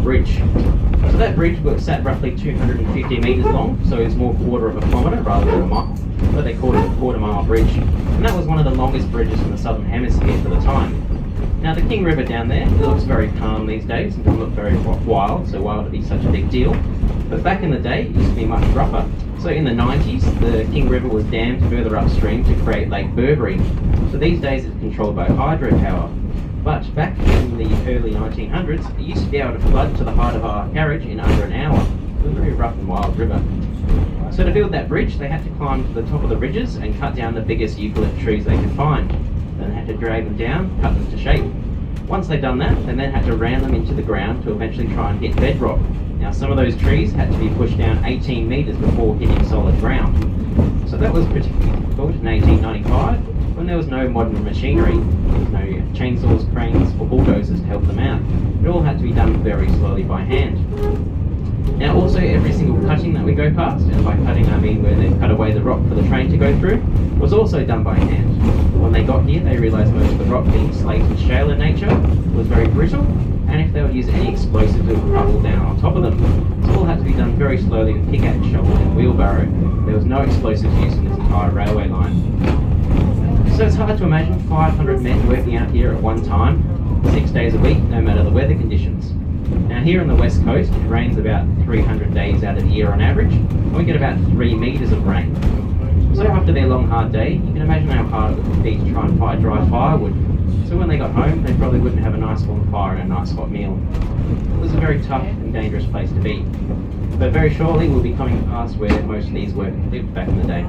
bridge. So that bridge sat roughly 250 metres long, so it's more quarter of a kilometre rather than a mile, but they called it a quarter-mile bridge. And that was one of the longest bridges in the southern hemisphere for the time. Now the King River down there, it looks very calm these days and doesn't look very wild, so why would it be such a big deal? But back in the day, it used to be much rougher. So in the 90s, the King River was dammed further upstream to create Lake Burberry. So these days it's controlled by hydropower. But back in the early 1900s, it used to be able to flood to the height of our carriage in under an hour. It was a very rough and wild river. So to build that bridge, they had to climb to the top of the ridges and cut down the biggest eucalypt trees they could find. Then they had to drag them down, cut them to shape. Once they'd done that, they then had to ram them into the ground to eventually try and hit bedrock. Now some of those trees had to be pushed down 18 metres before hitting solid ground. So that was particularly difficult in 1895 when there was no modern machinery. There was no chainsaws, cranes or bulldozers to help them out. It all had to be done very slowly by hand. Now also every single cutting that we go past, and by cutting I mean where they've cut away the rock for the train to go through, was also done by hand. When they got here they realised most of the rock being slate and shale in nature was very brittle, and if they would use any explosives it would crumble down on top of them. So it all had to be done very slowly with pickaxe, shovel and wheelbarrow. There was no explosives used in this entire railway line. So it's hard to imagine 500 men working out here at one time, 6 days a week, no matter the weather conditions. Now here on the west coast it rains about 300 days out of the year on average, and we get about 3 metres of rain. So after their long hard day, you can imagine how hard it would be to try and find dry firewood. So when they got home, they probably wouldn't have a nice warm fire and a nice hot meal. It was a very tough and dangerous place to be. But very shortly we'll be coming past where most of these workers lived back in the day.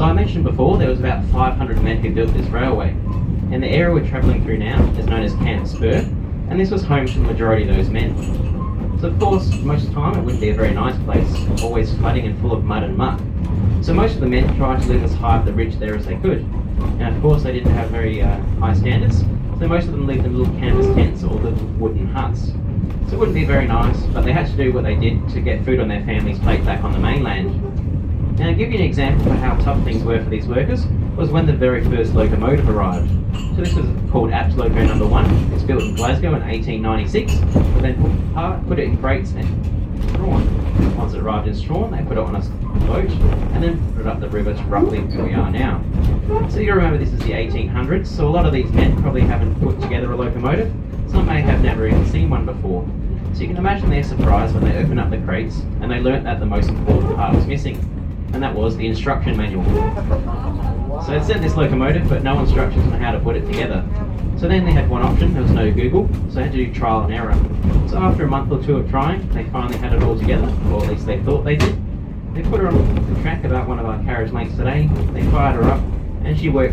So I mentioned before there was about 500 men who built this railway, and the area we're travelling through now is known as Camp Spur, and this was home to the majority of those men. So of course, most of the time it wouldn't be a very nice place, always flooding and full of mud and muck. So most of the men tried to live as high up the ridge there as they could. And of course they didn't have very high standards, so most of them lived in little canvas tents or little wooden huts. So it wouldn't be very nice, but they had to do what they did to get food on their family's plate back on the mainland. Now to give you an example of how tough things were for these workers was when the very first locomotive arrived. So this was called Apt Loco number 1. It's built in Glasgow in 1896, but then put it in crates and Strahan. Once it arrived in Strahan, they put it on a boat and then put it up the river to roughly where we are now. So you remember this is the 1800s, so a lot of these men probably haven't put together a locomotive. Some may have never even seen one before. So you can imagine their surprise when they opened up the crates and they learnt that the most important part was missing, and that was the instruction manual. So it said this locomotive, but no instructions on how to put it together. So then they had one option, there was no Google, so they had to do trial and error. So after a month or two of trying, they finally had it all together, or at least they thought they did. They put her on the track about one of our carriage lengths today, they fired her up, and she worked